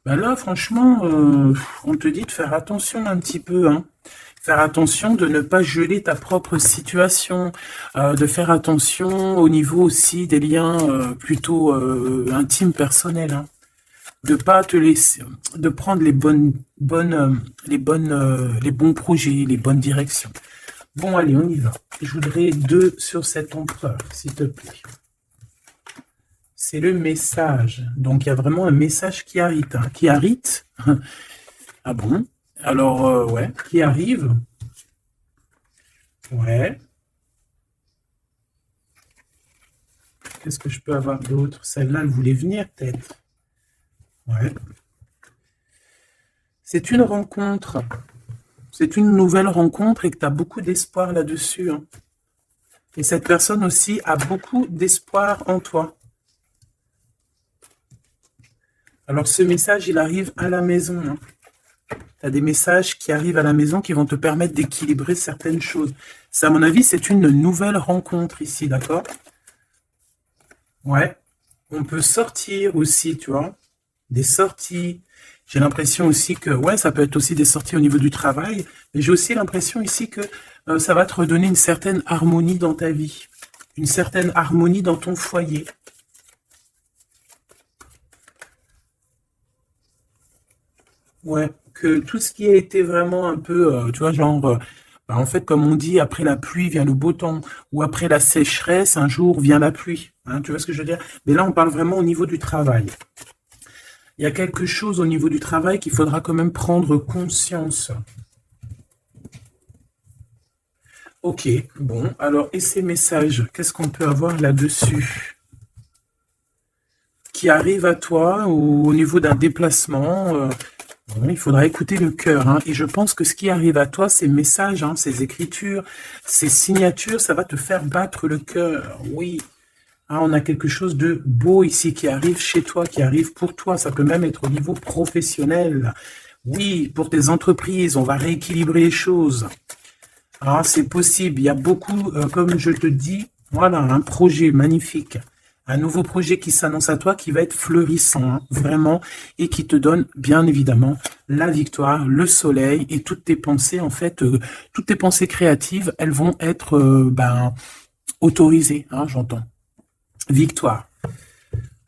Bah là, franchement, on te dit de faire attention un petit peu, hein. Faire attention de ne pas geler ta propre situation, de faire attention au niveau aussi des liens plutôt intimes, personnels, hein. De pas te laisser, de prendre les bons projets, les bonnes directions. Bon, allez, on y va. Je voudrais 2 sur cet empereur, s'il te plaît. C'est le message. Donc, il y a vraiment un message qui arrive, hein. Qui arrive. Ah bon? Alors, ouais, qui arrive. Ouais. Qu'est-ce que je peux avoir d'autre? Celle-là, elle voulait venir, peut-être. Ouais. C'est une rencontre. C'est une nouvelle rencontre et que tu as beaucoup d'espoir là-dessus, hein. Et cette personne aussi a beaucoup d'espoir en toi. Alors, ce message, il arrive à la maison, hein. Tu as des messages qui arrivent à la maison qui vont te permettre d'équilibrer certaines choses. Ça, à mon avis, c'est une nouvelle rencontre ici, d'accord? Ouais. On peut sortir aussi, tu vois. Des sorties. J'ai l'impression aussi que, ouais, ça peut être aussi des sorties au niveau du travail, mais j'ai aussi l'impression ici que ça va te redonner une certaine harmonie dans ta vie, une certaine harmonie dans ton foyer. Ouais, que tout ce qui a été vraiment un peu, tu vois, genre, bah, en fait, comme on dit, après la pluie vient le beau temps, ou après la sécheresse, un jour vient la pluie. Hein, tu vois ce que je veux dire? Mais là, on parle vraiment au niveau du travail. Il y a quelque chose au niveau du travail qu'il faudra quand même prendre conscience. Ok, bon, alors, et ces messages, qu'est-ce qu'on peut avoir là-dessus? Qui arrive à toi ou au niveau d'un déplacement, bon, il faudra écouter le cœur, hein. Et je pense que ce qui arrive à toi, ces messages, hein, ces écritures, ces signatures, ça va te faire battre le cœur. Oui. Ah, on a quelque chose de beau ici qui arrive chez toi, qui arrive pour toi. Ça peut même être au niveau professionnel. Oui, pour tes entreprises, on va rééquilibrer les choses. Ah, c'est possible. Il y a beaucoup, comme je te dis, voilà, un projet magnifique. Un nouveau projet qui s'annonce à toi, qui va être fleurissant, hein, vraiment, et qui te donne, bien évidemment, la victoire, le soleil, et toutes tes pensées, en fait, toutes tes pensées créatives, elles vont être, autorisées, hein, j'entends. Victoire.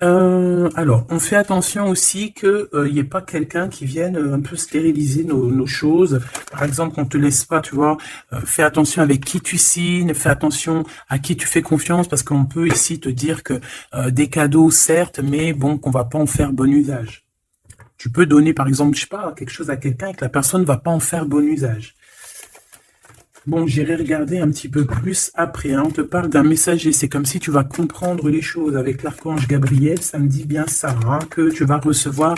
Alors, on fait attention aussi qu'il n'y ait pas quelqu'un qui vienne un peu stériliser nos choses. Par exemple, qu'on te laisse pas, tu vois, fais attention avec qui tu signes, fais attention à qui tu fais confiance, parce qu'on peut ici te dire que des cadeaux, certes, mais bon, qu'on va pas en faire bon usage. Tu peux donner, par exemple, je sais pas, quelque chose à quelqu'un et que la personne va pas en faire bon usage. Bon, j'irai regarder un petit peu plus après, hein. On te parle d'un messager. C'est comme si tu vas comprendre les choses avec l'archange Gabriel. Ça me dit bien ça, hein, que tu vas recevoir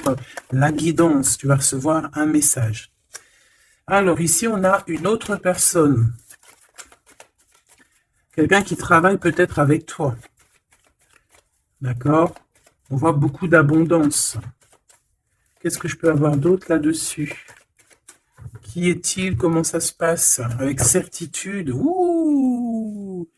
la guidance. Tu vas recevoir un message. Alors ici, on a une autre personne. Quelqu'un qui travaille peut-être avec toi. D'accord? On voit beaucoup d'abondance. Qu'est-ce que je peux avoir d'autre là-dessus? Qui est-il? Comment ça se passe? Avec certitude. Ouh!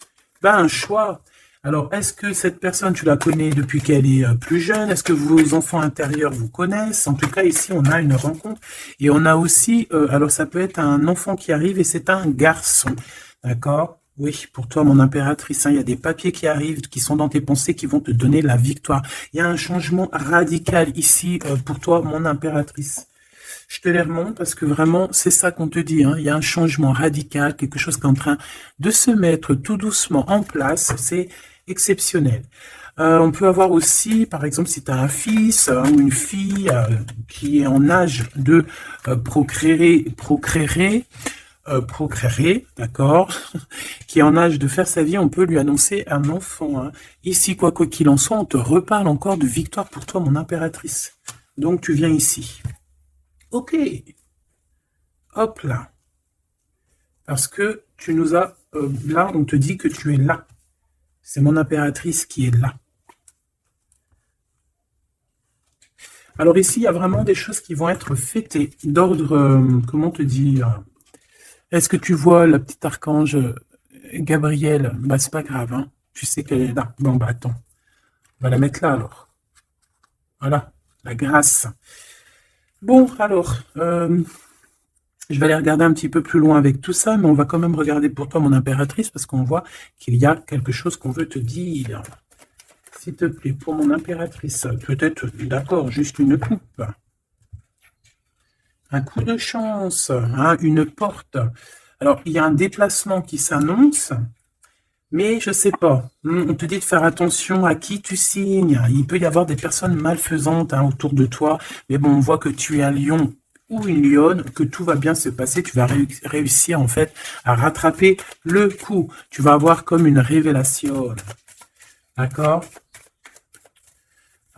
Ben, un choix. Alors, est-ce que cette personne, tu la connais depuis qu'elle est plus jeune? Est-ce que vos enfants intérieurs vous connaissent? En tout cas, ici, on a une rencontre. Et on a aussi, alors ça peut être un enfant qui arrive et c'est un garçon. D'accord? Oui, pour toi, mon impératrice, hein, il y a des papiers qui arrivent, qui sont dans tes pensées, qui vont te donner la victoire. Il y a un changement radical ici pour toi, mon impératrice. Je te les remonte parce que vraiment, c'est ça qu'on te dit, hein. Il y a un changement radical, quelque chose qui est en train de se mettre tout doucement en place. C'est exceptionnel. On peut avoir aussi, par exemple, si tu as un fils ou une fille qui est en âge de procréer, d'accord, qui est en âge de faire sa vie, on peut lui annoncer un enfant, hein. Ici, quoi qu'il en soit, on te reparle encore de victoire pour toi, mon impératrice. Donc, tu viens ici. Ok, hop là. Parce que tu nous as... là, on te dit que tu es là. C'est mon impératrice qui est là. Alors ici, il y a vraiment des choses qui vont être fêtées, d'ordre, comment te dire? Est-ce que tu vois la petite archange Gabrielle? Bah, c'est pas grave, hein. Tu sais qu'elle est là. Bon, bah attends. On va la mettre là alors. Voilà, la grâce. Bon, alors, je vais aller regarder un petit peu plus loin avec tout ça, mais on va quand même regarder pour toi, mon impératrice, parce qu'on voit qu'il y a quelque chose qu'on veut te dire. S'il te plaît, pour mon impératrice, peut-être, d'accord, juste une coupe. Un coup de chance, hein, une porte. Alors, il y a un déplacement qui s'annonce, mais je sais pas. On te dit de faire attention à qui tu signes. Il peut y avoir des personnes malfaisantes hein, autour de toi, mais bon, on voit que tu es un lion ou une lionne, que tout va bien se passer. Tu vas réussir en fait à rattraper le coup. Tu vas avoir comme une révélation. D'accord?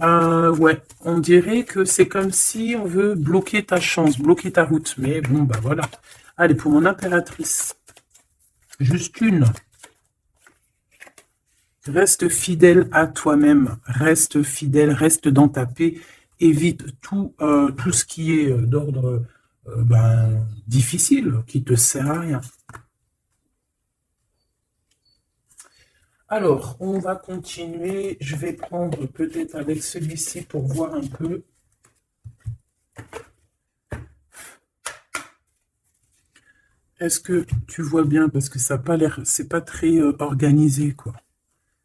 Ouais, on dirait que c'est comme si on veut bloquer ta chance, bloquer ta route. Mais bon, bah voilà. Allez, pour mon impératrice, juste une. Reste fidèle à toi-même, reste fidèle, reste dans ta paix, évite tout ce qui est d'ordre difficile, qui te sert à rien. Alors, on va continuer. Je vais prendre peut-être avec celui-ci pour voir un peu. Est-ce que tu vois bien? Parce que ça n'a pas l'air, c'est pas très organisé, quoi.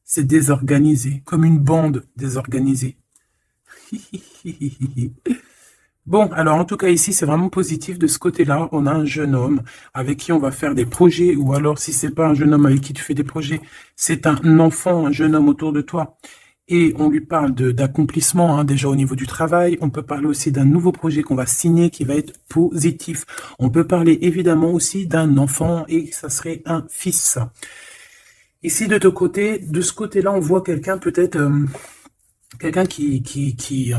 C'est désorganisé, comme une bande désorganisée. Bon, alors en tout cas ici, c'est vraiment positif de ce côté-là. On a un jeune homme avec qui on va faire des projets, ou alors si c'est pas un jeune homme avec qui tu fais des projets, c'est un enfant, un jeune homme autour de toi. Et on lui parle d'accomplissement hein, déjà au niveau du travail. On peut parler aussi d'un nouveau projet qu'on va signer qui va être positif. On peut parler évidemment aussi d'un enfant et ça serait un fils. Ici de ce côté-là, on voit quelqu'un peut-être quelqu'un qui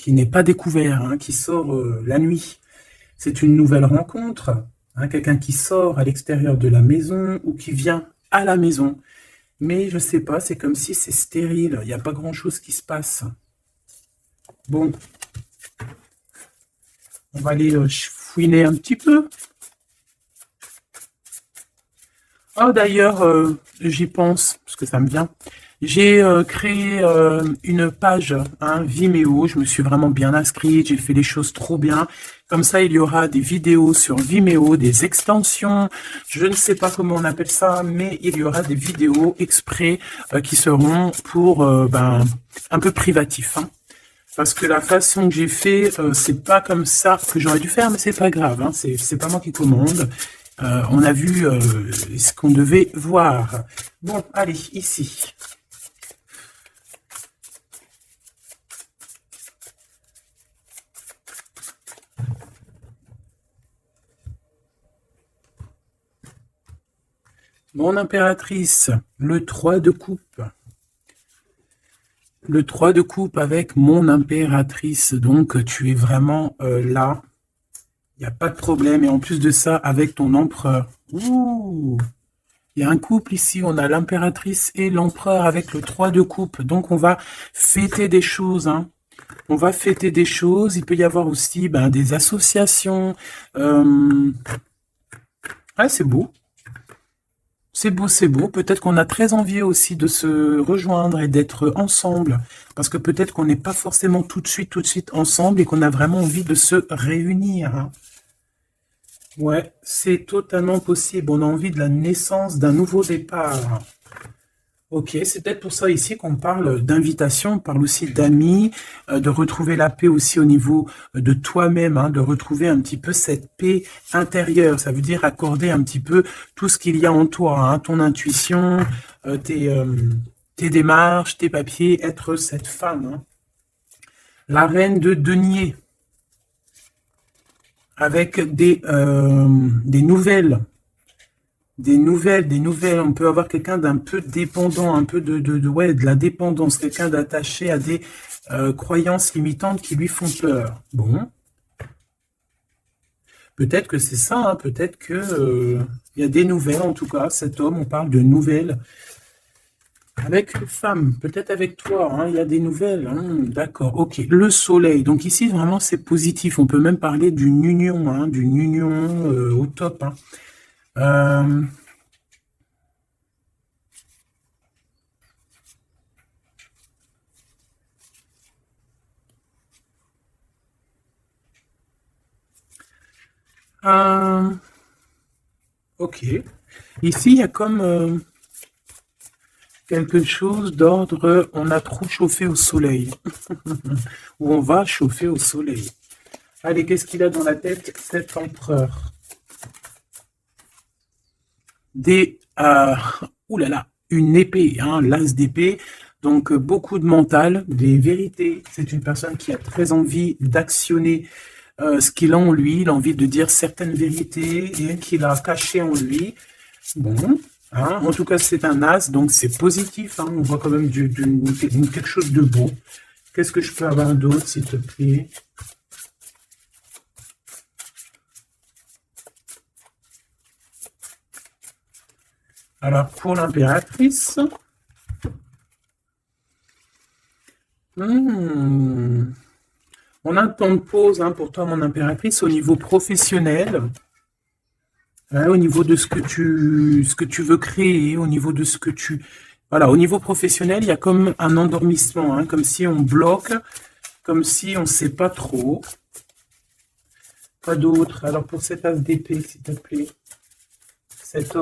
n'est pas découvert, hein, qui sort la nuit. C'est une nouvelle rencontre, hein, quelqu'un qui sort à l'extérieur de la maison ou qui vient à la maison. Mais je sais pas, c'est comme si c'est stérile, il n'y a pas grand-chose qui se passe. Bon, on va aller fouiner un petit peu. Oh, d'ailleurs, j'y pense, parce que ça me vient. J'ai créé une page, hein, Vimeo. Je me suis vraiment bien inscrite. J'ai fait les choses trop bien. Comme ça, il y aura des vidéos sur Vimeo, des extensions. Je ne sais pas comment on appelle ça, mais il y aura des vidéos exprès qui seront pour un peu privatif. Hein. Parce que la façon que j'ai fait, c'est pas comme ça que j'aurais dû faire, mais c'est pas grave. Hein. C'est pas moi qui commande. On a vu ce qu'on devait voir. Bon, allez, ici. Mon impératrice, le 3 de coupe. Le 3 de coupe avec mon impératrice. Donc, tu es vraiment là. Il n'y a pas de problème. Et en plus de ça, avec ton empereur. Ouh! Il y a un couple ici, on a l'impératrice et l'empereur avec le 3 de coupe. Donc, on va fêter des choses. Hein. On va fêter des choses. Il peut y avoir aussi des associations. Ah, c'est beau. C'est beau, c'est beau. Peut-être qu'on a très envie aussi de se rejoindre et d'être ensemble. Parce que peut-être qu'on n'est pas forcément tout de suite ensemble et qu'on a vraiment envie de se réunir. Hein. Ouais, c'est totalement possible. On a envie de la naissance d'un nouveau départ. Ok, c'est peut-être pour ça ici qu'on parle d'invitation, on parle aussi d'amis, de retrouver la paix aussi au niveau de toi-même, hein, de retrouver un petit peu cette paix intérieure. Ça veut dire accorder un petit peu tout ce qu'il y a en toi, hein, ton intuition, tes démarches, tes papiers, être cette femme. Hein. La reine de denier, avec des nouvelles. Des nouvelles. On peut avoir quelqu'un d'un peu dépendant, un peu ouais, de la dépendance, quelqu'un d'attaché à des croyances limitantes qui lui font peur. Bon, peut-être que c'est ça, hein, peut-être que il y a des nouvelles, en tout cas, cet homme, on parle de nouvelles. Avec une femme, peut-être avec toi, hein, il y a des nouvelles. Hein, d'accord, ok. Le soleil, donc ici, vraiment, c'est positif. On peut même parler d'une union au top. Hein. Euh, Euh, ok. Ici, il y a comme quelque chose d'ordre, on a trop chauffé au soleil. Ou on va chauffer au soleil. Allez, qu'est-ce qu'il a dans la tête, cet empereur? Des... ouh là là, une épée, hein, l'as d'épée. Donc, beaucoup de mental, des vérités. C'est une personne qui a très envie d'actionner ce qu'il a en lui. Il a envie de dire certaines vérités et qu'il a cachées en lui. Bon, hein, en tout cas, c'est un as, donc c'est positif. Hein, on voit quand même quelque chose de beau. Qu'est-ce que je peux avoir d'autre, s'il te plaît? Alors, pour l'impératrice... On a un temps de pause hein, pour toi, mon impératrice, au niveau professionnel, hein, au niveau de ce que tu veux créer, au niveau de ce que tu... Voilà, au niveau professionnel, il y a comme un endormissement, hein, comme si on bloque, comme si on ne sait pas trop. Pas d'autre. Alors, pour cet as d'épée, s'il te plaît. Cet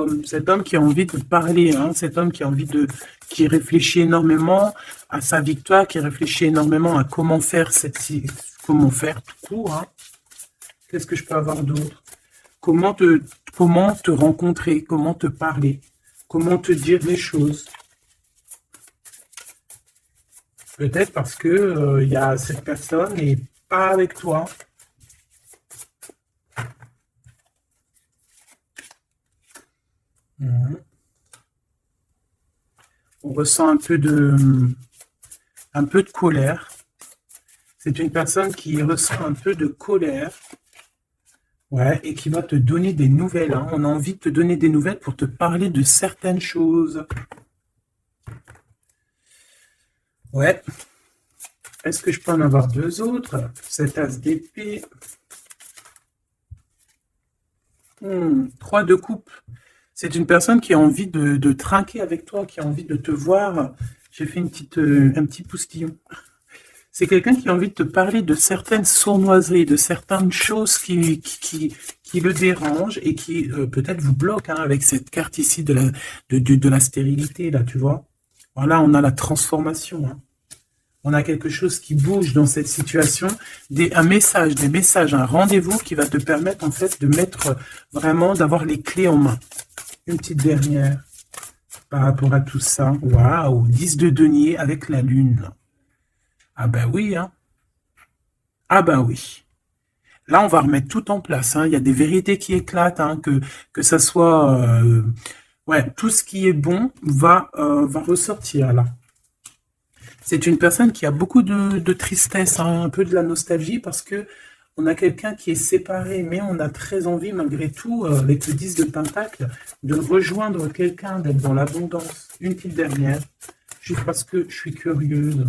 homme qui a envie de parler, hein, cet homme qui a envie de, qui réfléchit énormément à sa victoire, qui réfléchit énormément à comment faire comment faire tout court. Hein. Qu'est-ce que je peux avoir d'autre? Comment te rencontrer, comment te parler, comment te dire les choses. Peut-être parce que il y a cette personne n'est pas avec toi. On ressent un peu de colère. C'est une personne qui ressent un peu de colère. Ouais, et qui va te donner des nouvelles. Hein. On a envie de te donner des nouvelles pour te parler de certaines choses. Ouais. Est-ce que je peux en avoir deux autres? Cet as d'épée. 3 de coupe. C'est une personne qui a envie de trinquer avec toi, qui a envie de te voir. J'ai fait un petit poustillon. C'est quelqu'un qui a envie de te parler de certaines sournoiseries, de certaines choses qui le dérangent et qui peut-être vous bloquent hein, avec cette carte ici de la stérilité, là, tu vois. Voilà, on a la transformation. Hein. On a quelque chose qui bouge dans cette situation, des messages, un rendez-vous qui va te permettre en fait de mettre vraiment, d'avoir les clés en main. Une petite dernière par rapport à tout ça. Waouh, 10 de denier avec la lune. Ah ben oui, hein. Ah ben oui. Là, on va remettre tout en place. Hein. Il y a des vérités qui éclatent, hein, que ça soit... ouais, tout ce qui est bon va ressortir là. C'est une personne qui a beaucoup de tristesse, hein, un peu de la nostalgie, parce que on a quelqu'un qui est séparé, mais on a très envie, malgré tout, avec le 10 de Pentacle, de rejoindre quelqu'un, d'être dans l'abondance. Une petite dernière, juste parce que je suis curieuse.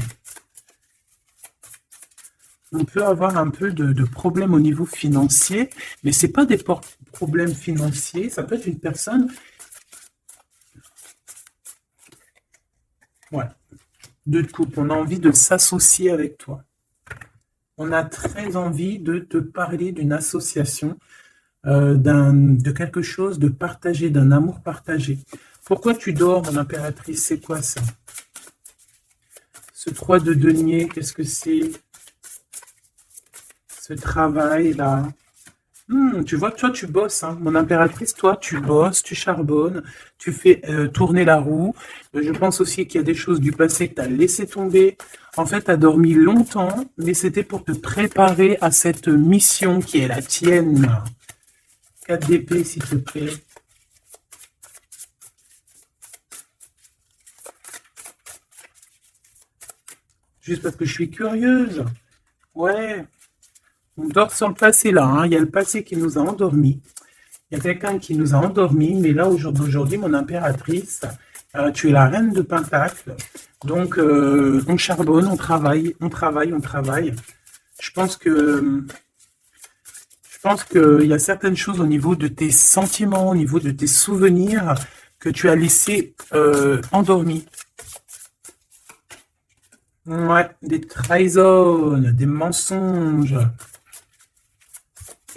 On peut avoir un peu de problèmes au niveau financier, mais ce n'est pas des problèmes financiers, ça peut être une personne... Ouais, deux de coupe, on a envie de s'associer avec toi. On a très envie de te parler d'une association, de quelque chose de partagé, d'un amour partagé. Pourquoi tu dors, mon impératrice? C'est quoi ça? Ce 3 de denier, qu'est-ce que c'est? Ce travail-là. Tu vois, toi, tu bosses, hein. Mon impératrice, toi, tu bosses, tu charbonnes, tu fais tourner la roue. Je pense aussi qu'il y a des choses du passé que tu as laissé tomber. En fait, tu as dormi longtemps, mais c'était pour te préparer à cette mission qui est la tienne. 4 d'épée, s'il te plaît. Juste parce que je suis curieuse. Ouais. On dort sur le passé là, hein. Il y a le passé qui nous a endormis. Il y a quelqu'un qui nous a endormis, mais là, aujourd'hui, mon impératrice, tu es la reine de Pentacle. Donc, on charbonne, on travaille. Je pense qu'il y a certaines choses au niveau de tes sentiments, au niveau de tes souvenirs que tu as laissés endormis. Ouais, des trahisons, des mensonges.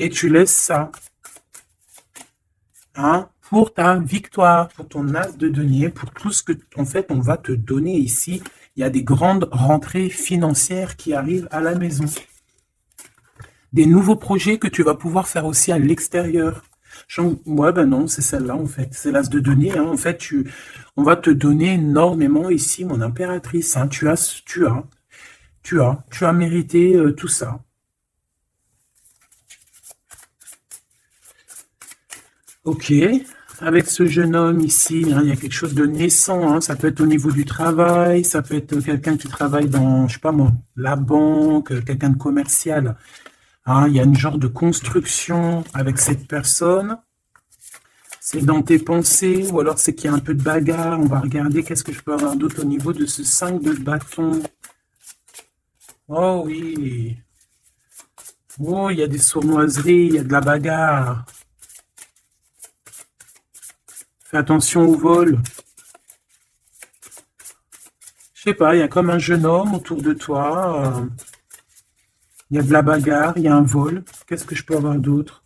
Et tu laisses ça. hein, pour ta victoire, pour ton as de denier, pour tout ce que, en fait, on va te donner ici. Il y a des grandes rentrées financières qui arrivent à la maison. Des nouveaux projets que tu vas pouvoir faire aussi à l'extérieur. Ouais, ben non, c'est celle-là, en fait. C'est l'as de denier, hein. En fait, on va te donner énormément ici, mon impératrice, hein. Tu as mérité tout ça. Ok, avec ce jeune homme ici, hein, il y a quelque chose de naissant, hein. Ça peut être au niveau du travail, ça peut être quelqu'un qui travaille dans, je sais pas moi, la banque, quelqu'un de commercial, hein. Il y a une genre de construction avec cette personne. C'est dans tes pensées, ou alors c'est qu'il y a un peu de bagarre. On va regarder qu'est-ce que je peux avoir d'autre au niveau de ce 5 de bâton. Oh oui. Oh, il y a des sournoiseries, il y a de la bagarre. Fais attention au vol. Je sais pas, il y a comme un jeune homme autour de toi. Il y a de la bagarre, il y a un vol. Qu'est-ce que je peux avoir d'autre?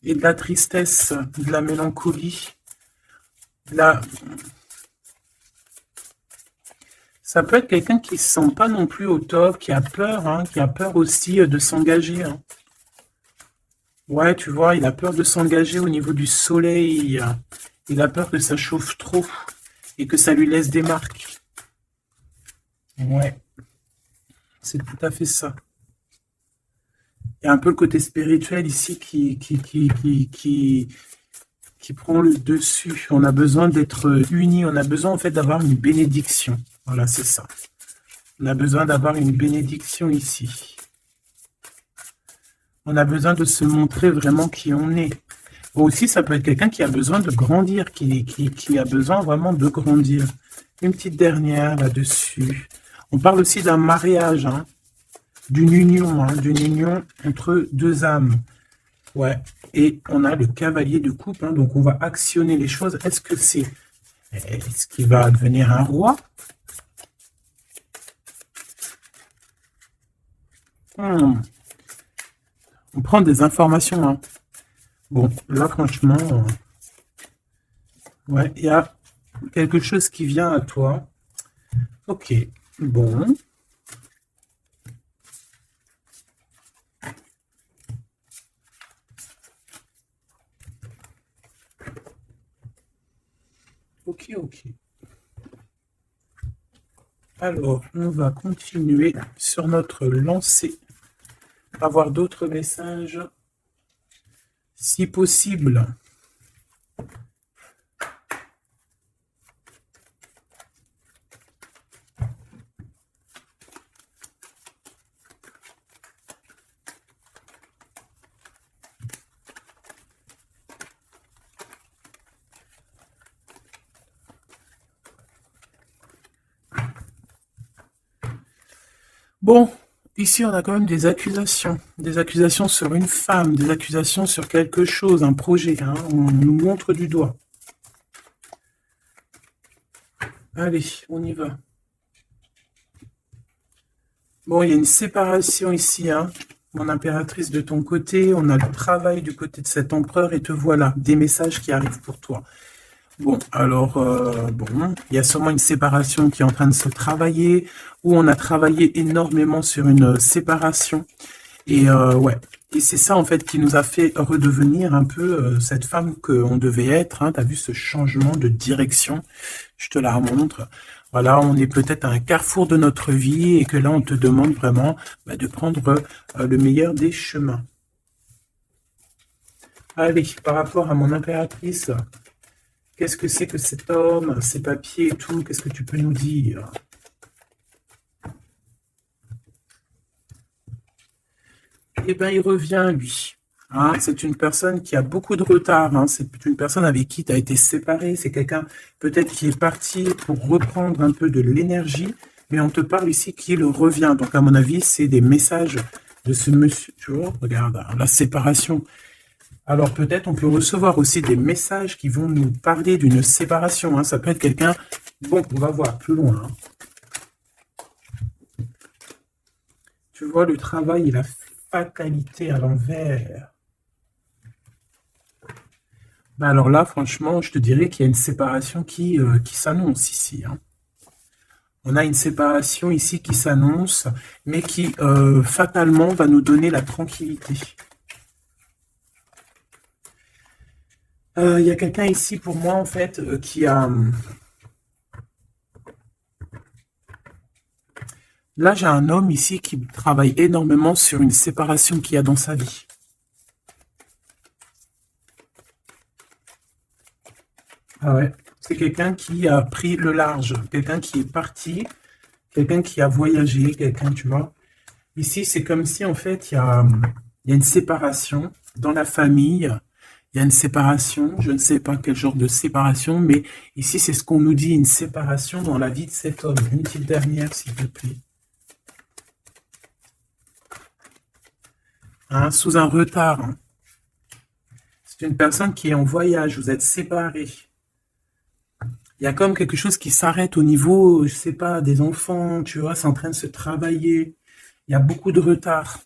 Et de la tristesse, de la mélancolie. Ça peut être quelqu'un qui ne se sent pas non plus au top, qui a peur, hein, qui a peur aussi de s'engager, hein. Ouais, tu vois, il a peur de s'engager au niveau du soleil. Il a peur que ça chauffe trop et que ça lui laisse des marques. Ouais, c'est tout à fait ça. Il y a un peu le côté spirituel ici qui prend le dessus. On a besoin d'être unis, on a besoin en fait d'avoir une bénédiction. Voilà, c'est ça. On a besoin d'avoir une bénédiction ici. On a besoin de se montrer vraiment qui on est. Aussi, ça peut être quelqu'un qui a besoin de grandir, qui a besoin vraiment de grandir. Une petite dernière là-dessus. On parle aussi d'un mariage, hein, d'une union entre deux âmes. Ouais. Et on a le cavalier de coupe, hein, donc on va actionner les choses. Est-ce qu'il va devenir un roi? On prend des informations, hein. Bon, là, franchement, ouais, il y a quelque chose qui vient à toi. Ok, bon. Ok, ok. Alors, on va continuer sur notre lancée. Avoir d'autres messages, si possible. Bon, ici on a quand même des accusations sur une femme, des accusations sur quelque chose, un projet, hein, on nous montre du doigt. Allez, on y va. Bon, il y a une séparation ici, hein, mon impératrice de ton côté, on a le travail du côté de cet empereur, et te voilà, des messages qui arrivent pour toi. Bon, alors, bon, il y a sûrement une séparation qui est en train de se travailler, où on a travaillé énormément sur une séparation. Et ouais, et c'est ça en fait qui nous a fait redevenir un peu cette femme qu'on devait être, hein. Tu as vu ce changement de direction, je te la remontre. Voilà, on est peut-être à un carrefour de notre vie et que là on te demande vraiment de prendre le meilleur des chemins. Allez, par rapport à mon impératrice, qu'est-ce que c'est que cet homme, ses papiers et tout, qu'est-ce que tu peux nous dire? Eh bien, il revient, lui. Hein, c'est une personne qui a beaucoup de retard. Hein, c'est une personne avec qui tu as été séparé. C'est quelqu'un peut-être qui est parti pour reprendre un peu de l'énergie. Mais on te parle ici qu'il revient. Donc, à mon avis, c'est des messages de ce monsieur. Tu vois, regarde, hein, la séparation. Alors, peut-être on peut recevoir aussi des messages qui vont nous parler d'une séparation. Hein. Ça peut être quelqu'un... Bon, on va voir plus loin. Hein. Tu vois, le travail et la fatalité à l'envers. Bah alors là, franchement, je te dirais qu'il y a une séparation qui s'annonce ici, hein. On a une séparation ici qui s'annonce, mais qui fatalement va nous donner la tranquillité. Il y a quelqu'un ici pour moi, en fait, qui a... Là, j'ai un homme ici qui travaille énormément sur une séparation qu'il y a dans sa vie. Ah ouais. C'est quelqu'un qui a pris le large, quelqu'un qui est parti, quelqu'un qui a voyagé, quelqu'un, tu vois. Ici, c'est comme si, en fait, il y a une séparation dans la famille. Il y a une séparation, je ne sais pas quel genre de séparation, mais ici, c'est ce qu'on nous dit, une séparation dans la vie de cet homme. Une petite dernière, s'il te plaît. Hein, sous un retard, hein. C'est une personne qui est en voyage, vous êtes séparés. Il y a comme quelque chose qui s'arrête au niveau, je sais pas, des enfants, tu vois, c'est en train de se travailler. Il y a beaucoup de retard.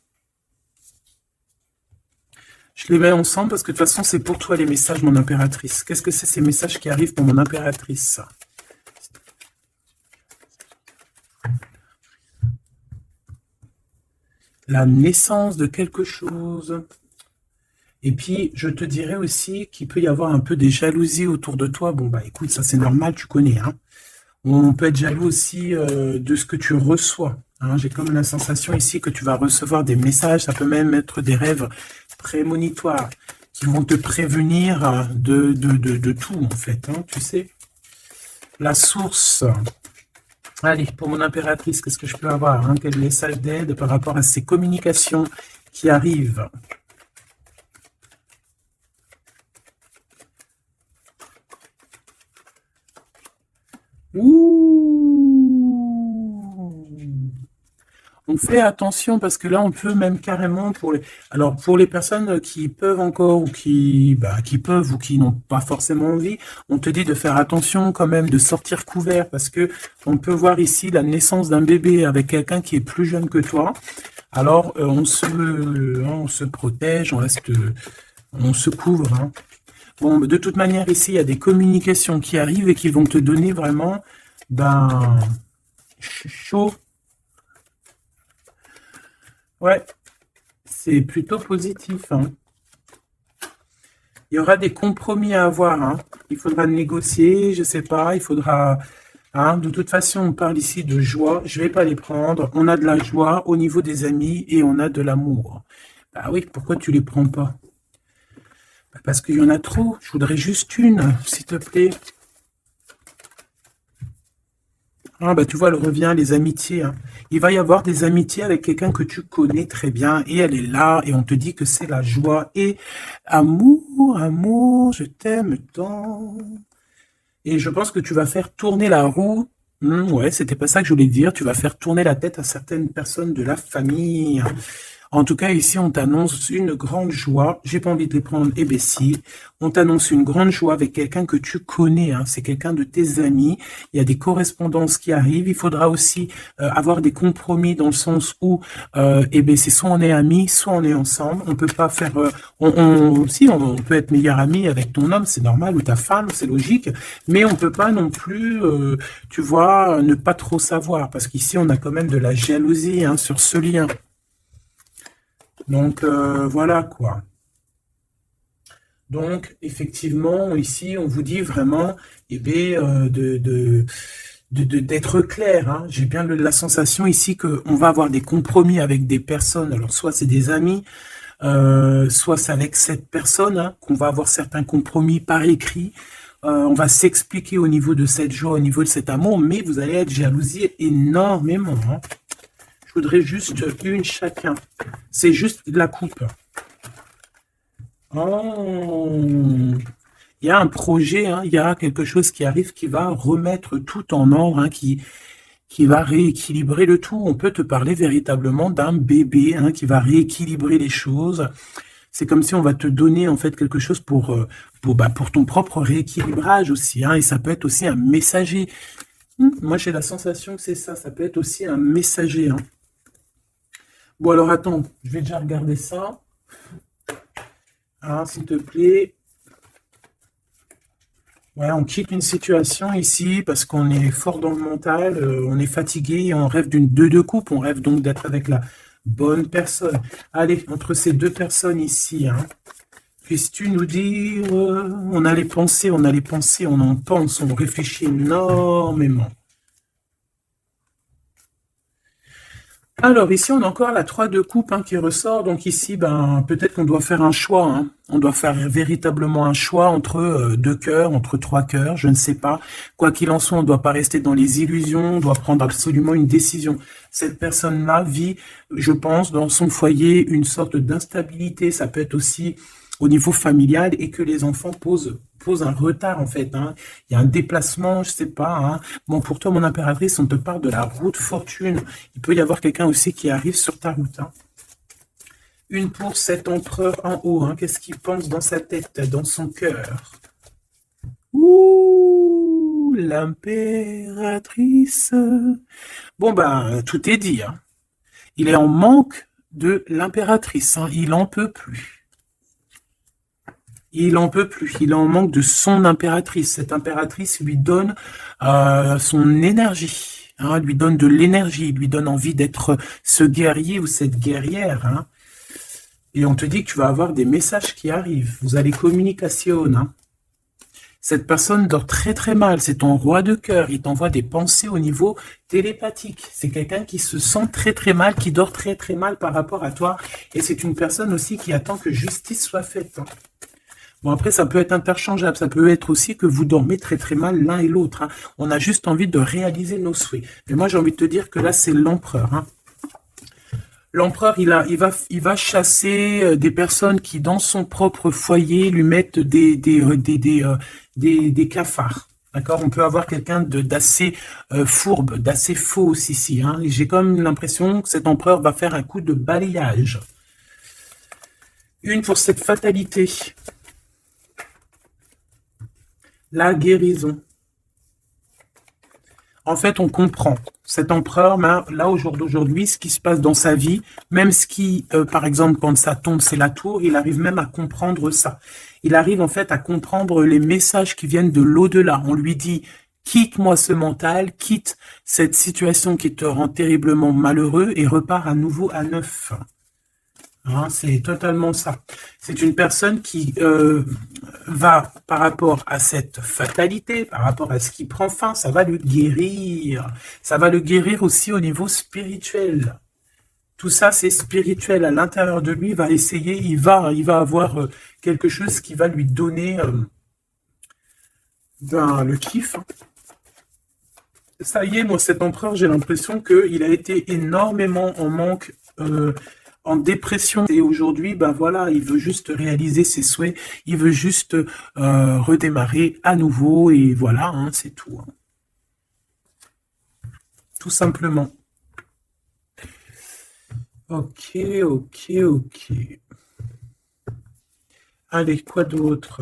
Je les mets ensemble parce que de toute façon, c'est pour toi les messages, mon impératrice. Qu'est-ce que c'est ces messages qui arrivent pour mon impératrice? La naissance de quelque chose. Et puis, je te dirais aussi qu'il peut y avoir un peu des jalousies autour de toi. Bon, bah écoute, ça c'est normal, tu connais, hein. On peut être jaloux aussi de ce que tu reçois, hein. J'ai comme la sensation ici que tu vas recevoir des messages, ça peut même être des rêves prémonitoires qui vont te prévenir de tout, en fait, hein, tu sais. La source. Allez, pour mon impératrice, qu'est-ce que je peux avoir, hein? Quel message d'aide par rapport à ces communications qui arrivent? Ouh! On fait attention parce que là, on peut même carrément pour les. Alors pour les personnes qui peuvent encore ou qui peuvent ou qui n'ont pas forcément envie, on te dit de faire attention quand même, de sortir couvert parce que on peut voir ici la naissance d'un bébé avec quelqu'un qui est plus jeune que toi. Alors on se protège, on se couvre, hein. Bon, de toute manière ici, il y a des communications qui arrivent et qui vont te donner vraiment ben chaud. Ouais, c'est plutôt positif, hein. Il y aura des compromis à avoir, hein. Il faudra négocier, je sais pas, il faudra, hein. De toute façon, on parle ici de joie. Je vais pas les prendre. On a de la joie au niveau des amis et on a de l'amour. Bah oui, pourquoi tu les prends pas? Bah parce qu'il y en a trop. Je voudrais juste une, s'il te plaît. Ah bah tu vois, elle revient, les amitiés, hein. Il va y avoir des amitiés avec quelqu'un que tu connais très bien et elle est là et on te dit que c'est la joie et amour, amour, je t'aime tant. Et je pense que tu vas faire tourner la roue. Ouais, c'était pas ça que je voulais dire. Tu vas faire tourner la tête à certaines personnes de la famille. En tout cas, ici, on t'annonce une grande joie. J'ai pas envie de les prendre imbéciles. On t'annonce une grande joie avec quelqu'un que tu connais, hein. C'est quelqu'un de tes amis. Il y a des correspondances qui arrivent. Il faudra aussi avoir des compromis dans le sens où, c'est soit on est amis, soit on est ensemble. On peut pas faire, si on peut être meilleur ami avec ton homme, c'est normal, ou ta femme, c'est logique. Mais on peut pas non plus, tu vois, ne pas trop savoir, parce qu'ici on a quand même de la jalousie, hein, sur ce lien. Donc voilà quoi. Donc effectivement ici on vous dit vraiment d'être clair, hein. J'ai bien la sensation ici que on va avoir des compromis avec des personnes. Alors soit c'est des amis, soit c'est avec cette personne, hein, qu'on va avoir certains compromis par écrit. On va s'expliquer au niveau de cette joie, au niveau de cet amour, mais vous allez être jalousie énormément, hein. Je voudrais juste une chacun. C'est juste de la coupe. Oh, il y a un projet, hein, il y a quelque chose qui arrive qui va remettre tout en ordre, hein, qui va rééquilibrer le tout. On peut te parler véritablement d'un bébé, hein, qui va rééquilibrer les choses. C'est comme si on va te donner en fait quelque chose pour ton propre rééquilibrage aussi, hein, et ça peut être aussi un messager. Moi j'ai la sensation que c'est ça, ça peut être aussi un messager, hein. Bon alors attends, je vais déjà regarder ça. Ah, s'il te plaît. Ouais, on quitte une situation ici parce qu'on est fort dans le mental, on est fatigué, on rêve d'une deux coupe, on rêve donc d'être avec la bonne personne. Allez, entre ces deux personnes ici, hein, puisses-tu nous dire, on a les pensées, on a les pensées, on en pense, on réfléchit énormément. Alors ici, on a encore la 3 de coupe hein, qui ressort. Donc ici, ben, peut-être qu'on doit faire un choix. Hein. On doit faire véritablement un choix entre deux cœurs, entre trois cœurs, je ne sais pas. Quoi qu'il en soit, on ne doit pas rester dans les illusions, on doit prendre absolument une décision. Cette personne-là vit, je pense, dans son foyer, une sorte d'instabilité. Ça peut être aussi au niveau familial et que les enfants posent un retard en fait. Hein. Il y a un déplacement, je sais pas. Hein. Bon, pour toi, mon impératrice, on te parle de la route fortune. Il peut y avoir quelqu'un aussi qui arrive sur ta route. Hein. Une pour cet empereur en haut. Hein. Qu'est-ce qu'il pense dans sa tête, dans son cœur? Ouh, l'impératrice. Bon, ben, tout est dit. Hein. Il est en manque de l'impératrice. Hein. Il en peut plus. Il en peut plus, il en manque de son impératrice. Cette impératrice lui donne son énergie, hein, lui donne de l'énergie, lui donne envie d'être ce guerrier ou cette guerrière. Hein. Et on te dit que tu vas avoir des messages qui arrivent. Vous allez communication. Hein. Cette personne dort très très mal, c'est ton roi de cœur, il t'envoie des pensées au niveau télépathique. C'est quelqu'un qui se sent très très mal, qui dort très très mal par rapport à toi. Et c'est une personne aussi qui attend que justice soit faite. Hein. Bon, après, ça peut être interchangeable. Ça peut être aussi que vous dormez très très mal l'un et l'autre. Hein. On a juste envie de réaliser nos souhaits. Mais moi, j'ai envie de te dire que là, c'est l'empereur. Hein. L'empereur, il va chasser des personnes qui, dans son propre foyer, lui mettent des cafards. D'accord? On peut avoir quelqu'un d'assez fourbe, d'assez faux ici. Hein. J'ai comme l'impression que cet empereur va faire un coup de balayage. Une pour cette fatalité. La guérison. En fait, on comprend. Cet empereur, là, au jour d'aujourd'hui, ce qui se passe dans sa vie, même ce qui, par exemple, quand ça tombe, c'est la tour, il arrive même à comprendre ça. Il arrive, en fait, à comprendre les messages qui viennent de l'au-delà. On lui dit, quitte-moi ce mental, quitte cette situation qui te rend terriblement malheureux et repars à nouveau à neuf. Hein, c'est totalement ça. C'est une personne qui va, par rapport à cette fatalité, par rapport à ce qui prend fin, ça va le guérir. Ça va le guérir aussi au niveau spirituel. Tout ça, c'est spirituel. À l'intérieur de lui, il va essayer, il va avoir quelque chose qui va lui donner le kiff. Ça y est, moi, cet empereur, j'ai l'impression qu'il a été énormément en manque en dépression et aujourd'hui, ben voilà, il veut juste réaliser ses souhaits, il veut juste redémarrer à nouveau et voilà, hein, c'est tout. Hein. Tout simplement. Ok. Allez, quoi d'autre?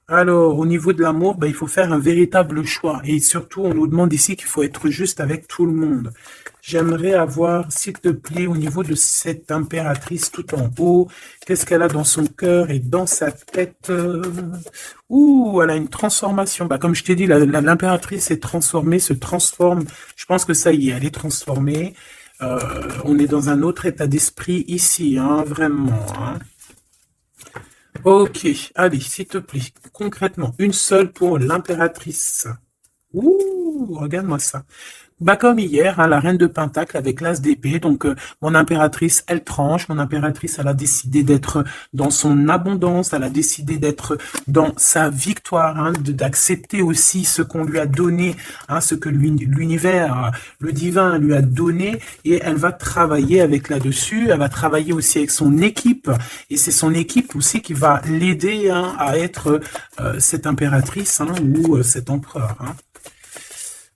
Alors, au niveau de l'amour, ben, il faut faire un véritable choix. Et surtout, on nous demande ici qu'il faut être juste avec tout le monde. J'aimerais avoir, s'il te plaît, au niveau de cette impératrice tout en haut, qu'est-ce qu'elle a dans son cœur et dans sa tête? Ouh, elle a une transformation. Bah, comme je t'ai dit, l'impératrice est transformée, se transforme. Je pense que ça y est, elle est transformée. On est dans un autre état d'esprit ici, hein, vraiment. Hein. Ok, allez, s'il te plaît, concrètement, une seule pour l'impératrice. Ouh, regarde-moi ça. Bah comme hier, hein, la reine de Pentacle avec l'as d'épée. Donc mon impératrice, elle tranche. Mon impératrice, elle a décidé d'être dans son abondance. Elle a décidé d'être dans sa victoire, hein, d'accepter aussi ce qu'on lui a donné, hein, ce que l'univers, le divin lui a donné. Et elle va travailler avec là-dessus. Elle va travailler aussi avec son équipe. Et c'est son équipe aussi qui va l'aider, hein, à être cette impératrice, hein, ou cet empereur. Hein.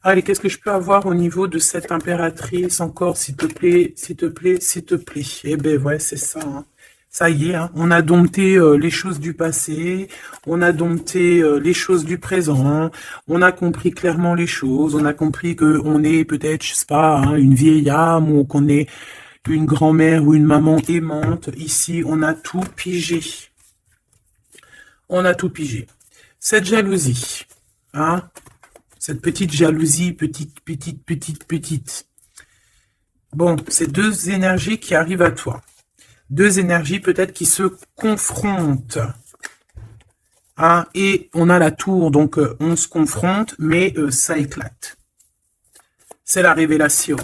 Allez, qu'est-ce que je peux avoir au niveau de cette impératrice encore, s'il te plaît, s'il te plaît, s'il te plaît. Eh ben ouais, c'est ça. Hein. Ça y est, hein, on a dompté les choses du passé, on a dompté les choses du présent, on a compris clairement les choses, on a compris qu'on est peut-être, je sais pas, hein, une vieille âme ou qu'on est une grand-mère ou une maman aimante. Ici, on a tout pigé. On a tout pigé. cette jalousie, hein, cette petite jalousie, petite. Bon, c'est deux énergies qui arrivent à toi. Deux énergies peut-être qui se confrontent. Hein, et on a la tour, donc on se confronte, mais ça éclate. C'est la révélation.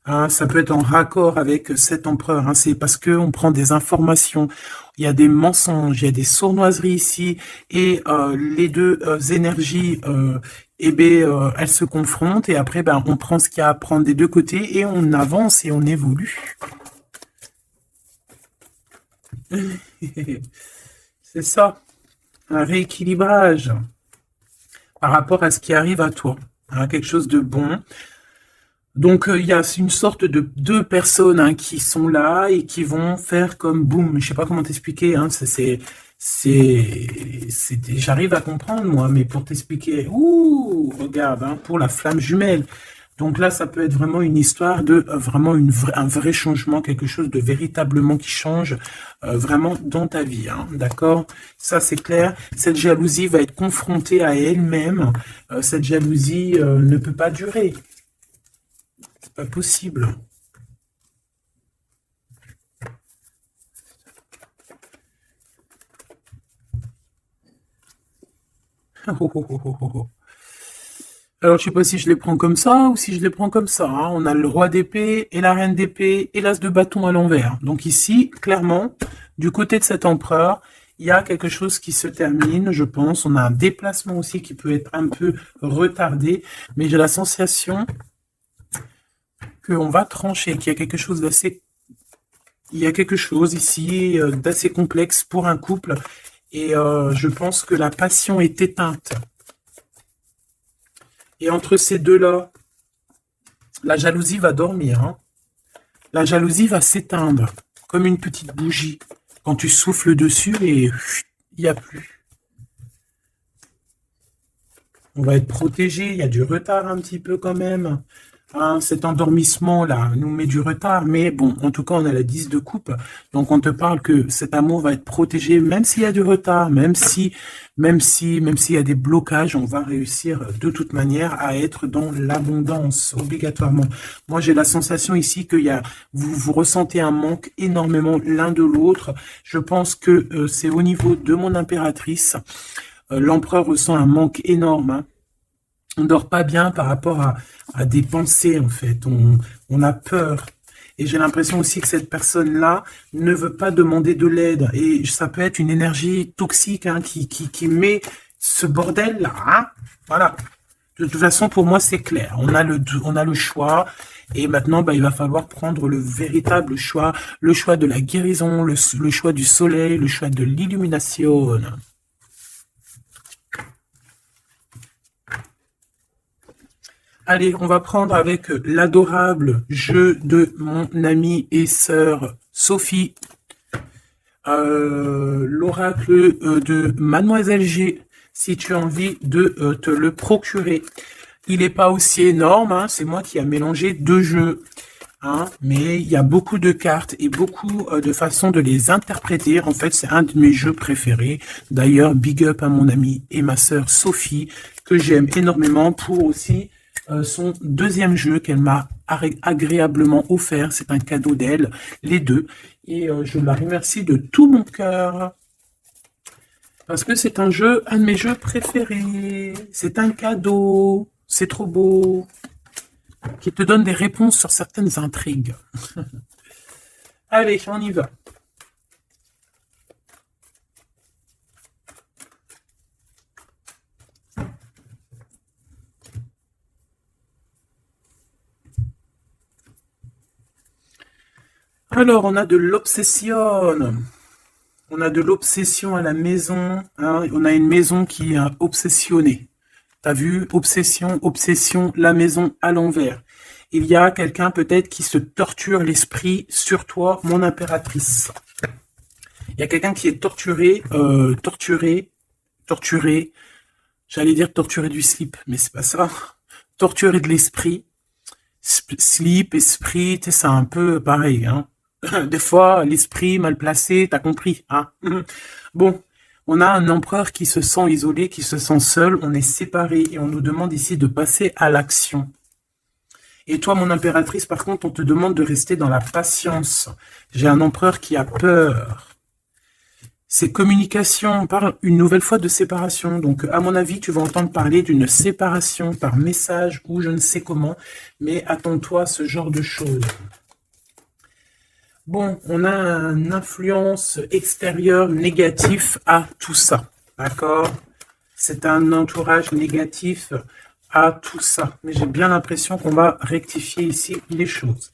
Hein, ça peut être en raccord avec cet empereur. Hein, c'est parce que on prend des informations. Il y a des mensonges, il y a des sournoiseries ici, et les deux énergies, elles se confrontent, et après, ben, on prend ce qu'il y a à prendre des deux côtés, et on avance et on évolue. C'est ça, un rééquilibrage par rapport à ce qui arrive à toi. Hein, quelque chose de bon. Donc, il y a une sorte de deux personnes, hein, qui sont là et qui vont faire comme boum. Je sais pas comment t'expliquer. Hein, j'arrive à comprendre, moi, mais pour t'expliquer, ouh, regarde, hein, pour la flamme jumelle. Donc là, ça peut être vraiment une histoire de vraiment un vrai changement, quelque chose de véritablement qui change vraiment dans ta vie. Hein, d'accord? Ça, c'est clair. Cette jalousie va être confrontée à elle-même. Cette jalousie ne peut pas durer. C'est pas possible. Alors, je sais pas si je les prends comme ça ou si je les prends comme ça. Hein. On a le roi d'épée et la reine d'épée et l'as de bâton à l'envers. Donc ici, clairement, du côté de cet empereur, il y a quelque chose qui se termine, je pense. On a un déplacement aussi qui peut être un peu retardé, mais j'ai la sensation qu'on va trancher, qu'il y a quelque chose d'assez... Il y a quelque chose ici d'assez complexe pour un couple, et je pense que la passion est éteinte. Et entre ces deux-là, la jalousie va dormir. Hein. La jalousie va s'éteindre, comme une petite bougie. Quand tu souffles dessus et il n'y a plus. On va être protégé, il y a du retard un petit peu quand même. Hein, cet endormissement-là nous met du retard, mais bon, en tout cas, on a la 10 de coupe, donc on te parle que cet amour va être protégé, même s'il y a du retard, même s'il y a des blocages, on va réussir de toute manière à être dans l'abondance, obligatoirement. Moi, j'ai la sensation ici que vous ressentez un manque énormément l'un de l'autre. Je pense que c'est au niveau de mon impératrice. L'empereur ressent un manque énorme, hein. On dort pas bien par rapport à des pensées, en fait. On a peur. Et j'ai l'impression aussi que cette personne-là ne veut pas demander de l'aide. Et ça peut être une énergie toxique, hein, qui met ce bordel-là. Hein, voilà. De toute façon, pour moi, c'est clair. On a le choix. Et maintenant, bah, il va falloir prendre le véritable choix. Le choix de la guérison, le choix du soleil, le choix de l'illumination. Allez, on va prendre avec l'adorable jeu de mon amie et sœur Sophie, l'oracle de Mademoiselle G, si tu as envie de te le procurer. Il n'est pas aussi énorme, hein, c'est moi qui ai mélangé deux jeux, hein, mais il y a beaucoup de cartes et beaucoup de façons de les interpréter. En fait, c'est un de mes jeux préférés. D'ailleurs, big up à mon amie et ma sœur Sophie, que j'aime énormément pour aussi... son deuxième jeu qu'elle m'a agréablement offert, c'est un cadeau d'elle, les deux, et je la remercie de tout mon cœur, parce que c'est un jeu, un de mes jeux préférés, c'est un cadeau, c'est trop beau, qui te donne des réponses sur certaines intrigues. Allez, on y va. Alors, on a de l'obsession. On a de l'obsession à la maison. Hein. On a une maison qui est obsessionnée. T'as vu? Obsession, obsession, la maison à l'envers. Il y a quelqu'un peut-être qui se torture l'esprit sur toi, mon impératrice. Il y a quelqu'un qui est torturé, torturé. J'allais dire torturé du slip, mais c'est pas ça. Torturé de l'esprit. Slip, esprit, c'est un peu pareil, hein. Des fois, l'esprit mal placé, t'as compris, hein. Bon, On a un empereur qui se sent isolé, qui se sent seul, on est séparés et on nous demande ici de passer à l'action. Et toi, mon impératrice, par contre, on te demande de rester dans la patience. J'ai un empereur qui a peur. C'est communication, on parle une nouvelle fois de séparation. Donc, à mon avis, tu vas entendre parler d'une séparation par message ou je ne sais comment, mais attends-toi à ce genre de choses. Bon, on a une influence extérieure négative à tout ça, d'accord? C'est un entourage négatif à tout ça. Mais j'ai bien l'impression qu'on va rectifier ici les choses.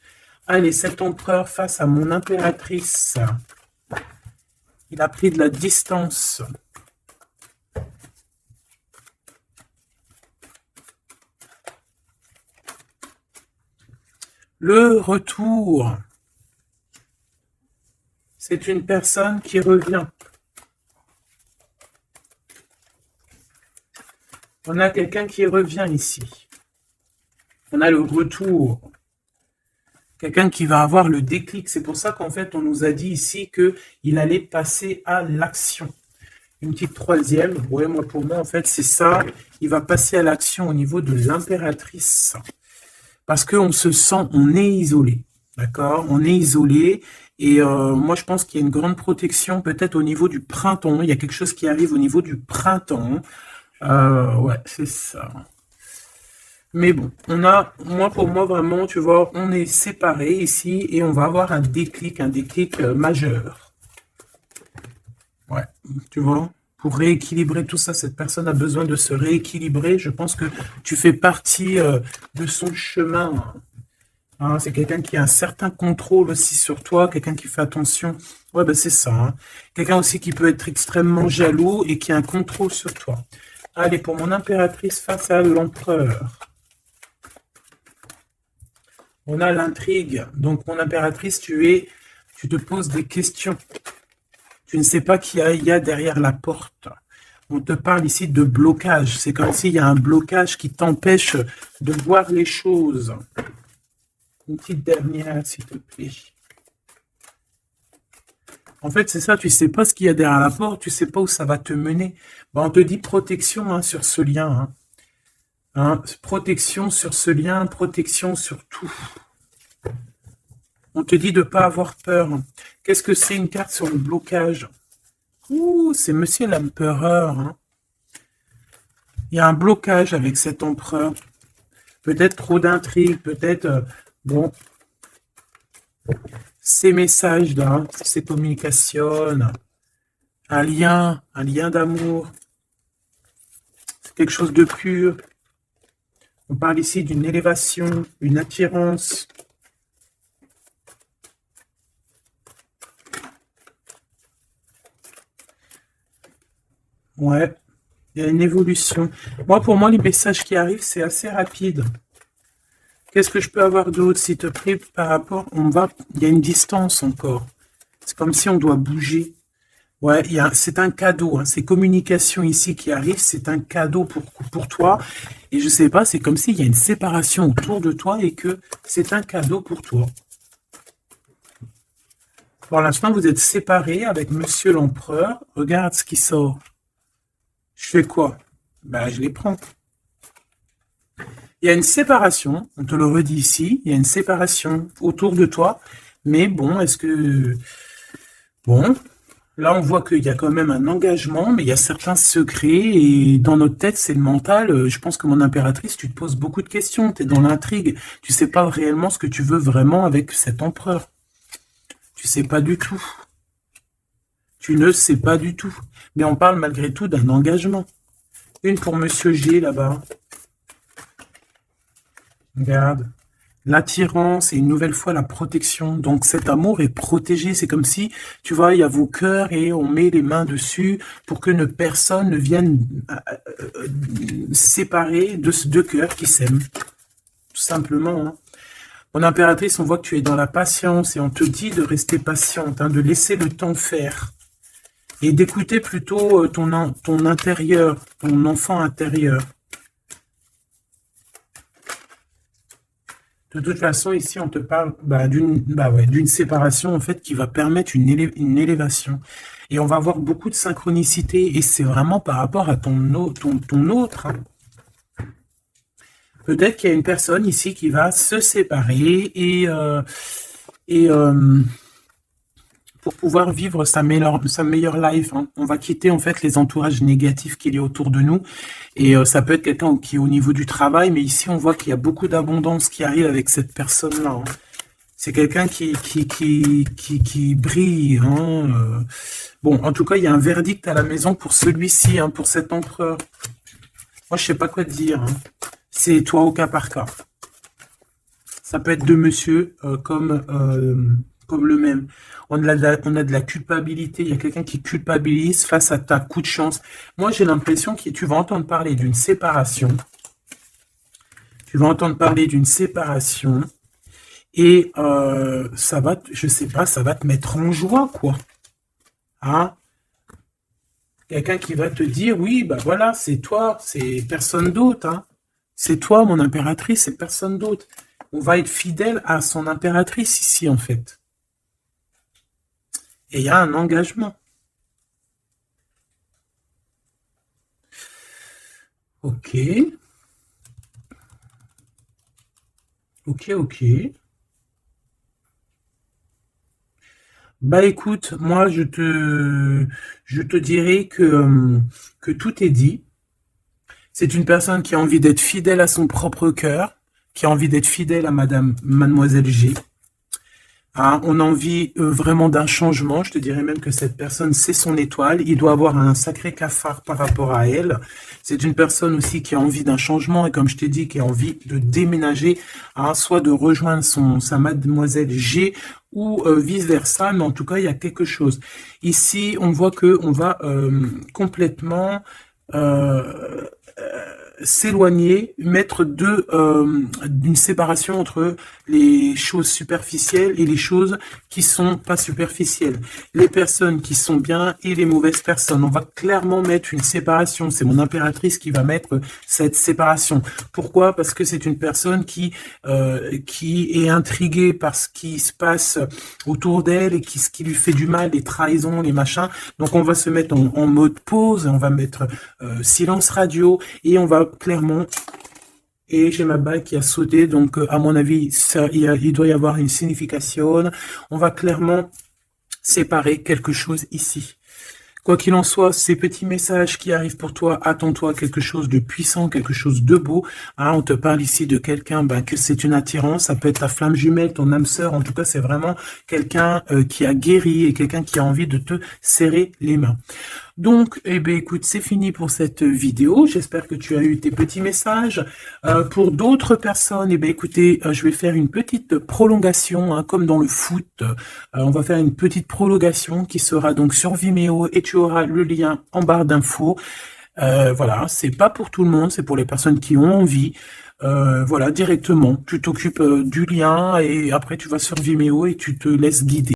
Allez, cet empereur face à mon impératrice, il a pris de la distance. Le retour. C'est une personne qui revient. On a quelqu'un qui revient ici. On a le retour. Quelqu'un qui va avoir le déclic. C'est pour ça qu'en fait, on nous a dit ici qu'il allait passer à l'action. Une petite troisième. Ouais, pour moi, en fait, c'est ça. Il va passer à l'action au niveau de l'impératrice. Parce qu'on se sent, on est isolé. D'accord? On est isolé. Et moi, je pense qu'il y a une grande protection peut-être au niveau du printemps. Il y a quelque chose qui arrive au niveau du printemps. Ouais, c'est ça. Mais bon, pour moi, vraiment, tu vois, on est séparés ici et on va avoir un déclic majeur. Ouais, tu vois, pour rééquilibrer tout ça, cette personne a besoin de se rééquilibrer. Je pense que tu fais partie de son chemin. Hein, c'est quelqu'un qui a un certain contrôle aussi sur toi, quelqu'un qui fait attention. Ouais, ben c'est ça. Hein. Quelqu'un aussi qui peut être extrêmement jaloux et qui a un contrôle sur toi. Allez, pour mon impératrice face à l'empereur. On a l'intrigue. Donc, mon impératrice, tu te poses des questions. Tu ne sais pas qui il y a derrière la porte. On te parle ici de blocage. C'est comme s'il y a un blocage qui t'empêche de voir les choses. Une petite dernière, s'il te plaît. En fait, c'est ça, tu ne sais pas ce qu'il y a derrière la porte, tu ne sais pas où ça va te mener. On te dit protection hein, sur ce lien. Hein, protection sur ce lien, protection sur tout. On te dit de ne pas avoir peur. Qu'est-ce que c'est une carte sur le blocage? Ouh, c'est Monsieur l'Empereur. Hein. Il y a un blocage avec cet empereur. Peut-être trop d'intrigues, peut-être... bon, ces messages-là, ces communications, un lien d'amour, c'est quelque chose de pur. On parle ici d'une élévation, une attirance. Ouais, il y a une évolution. Pour moi, les messages qui arrivent, c'est assez rapide. Qu'est-ce que je peux avoir d'autre, s'il te plaît, par rapport... il y a une distance encore. C'est comme si on doit bouger. Ouais, c'est un cadeau. Hein. Ces communications ici qui arrivent, c'est un cadeau pour toi. Et je sais pas, c'est comme s'il y a une séparation autour de toi et que c'est un cadeau pour toi. Pour l'instant, vous êtes séparés avec Monsieur l'Empereur. Regarde ce qui sort. Je fais quoi? Je les prends. Il y a une séparation, on te le redit ici, il y a une séparation autour de toi. Mais bon, est-ce que... Bon, là on voit qu'il y a quand même un engagement, mais il y a certains secrets. Et dans notre tête, c'est le mental. Je pense que mon impératrice, tu te poses beaucoup de questions. Tu es dans l'intrigue. Tu sais pas réellement ce que tu veux vraiment avec cet empereur. Tu sais pas du tout. Tu ne sais pas du tout. Mais on parle malgré tout d'un engagement. Une pour Monsieur G là-bas. Regarde. L'attirance et une nouvelle fois la protection. Donc cet amour est protégé. C'est comme si, tu vois, il y a vos cœurs et on met les mains dessus pour que personne ne vienne séparer de ces deux cœurs qui s'aiment. Tout simplement. Hein. Mon impératrice, on voit que tu es dans la patience et on te dit de rester patiente, hein, de laisser le temps faire. Et d'écouter plutôt ton intérieur, ton enfant intérieur. De toute façon, ici, on te parle d'une séparation, en fait, qui va permettre une élévation. Et on va avoir beaucoup de synchronicité, et c'est vraiment par rapport à ton autre. Hein. Peut-être qu'il y a une personne ici qui va se séparer et pour pouvoir vivre sa meilleure life. Hein. On va quitter en fait les entourages négatifs qu'il y a autour de nous. Et ça peut être quelqu'un qui est au niveau du travail, mais ici on voit qu'il y a beaucoup d'abondance qui arrive avec cette personne-là. Hein. C'est quelqu'un qui brille. Hein. Bon, en tout cas, il y a un verdict à la maison pour celui-ci, hein, pour cet empereur. Moi, je sais pas quoi te dire. Hein. C'est toi au cas par cas. Ça peut être deux monsieur comme le même. On a de la culpabilité. Il y a quelqu'un qui culpabilise face à ta coup de chance. Moi, j'ai l'impression que tu vas entendre parler d'une séparation. Tu vas entendre parler d'une séparation. Et ça va, je sais pas, ça va te mettre en joie, quoi. Hein? Quelqu'un qui va te dire, oui, bah voilà, c'est toi, c'est personne d'autre. Hein. C'est toi, mon impératrice, c'est personne d'autre. On va être fidèle à son impératrice ici, en fait. Et il y a un engagement. Ok. Ok. Bah écoute, moi je te dirais que tout est dit. C'est une personne qui a envie d'être fidèle à son propre cœur, qui a envie d'être fidèle à Mademoiselle G. Hein, on a envie vraiment d'un changement. Je te dirais même que cette personne, c'est son étoile. Il doit avoir un sacré cafard par rapport à elle. C'est une personne aussi qui a envie d'un changement et comme je t'ai dit, qui a envie de déménager, hein, soit de rejoindre sa Mademoiselle G ou vice-versa. Mais en tout cas, il y a quelque chose. Ici, on voit que on va complètement s'éloigner, mettre d'une séparation entre les choses superficielles et les choses qui sont pas superficielles. Les personnes qui sont bien et les mauvaises personnes. On va clairement mettre une séparation. C'est mon impératrice qui va mettre cette séparation. Pourquoi? Parce que c'est une personne qui est intriguée par ce qui se passe autour d'elle et ce qui lui fait du mal, les trahisons, les machins. Donc on va se mettre en mode pause, on va mettre silence radio et on va clairement, et j'ai ma bague qui a sauté, donc à mon avis, il doit y avoir une signification. On va clairement séparer quelque chose ici. Quoi qu'il en soit, ces petits messages qui arrivent pour toi, attends-toi à quelque chose de puissant, quelque chose de beau. Hein, on te parle ici de quelqu'un que c'est une attirance, ça peut être ta flamme jumelle, ton âme sœur. En tout cas, c'est vraiment quelqu'un qui a guéri et quelqu'un qui a envie de te serrer les mains. Donc, eh bien, écoute, c'est fini pour cette vidéo. J'espère que tu as eu tes petits messages. Pour d'autres personnes, eh bien, écoutez, je vais faire une petite prolongation, hein, comme dans le foot. On va faire une petite prolongation qui sera donc sur Vimeo et tu auras le lien en barre d'infos. Voilà, c'est pas pour tout le monde, c'est pour les personnes qui ont envie. Voilà, directement, tu t'occupes du lien et après tu vas sur Vimeo et tu te laisses guider.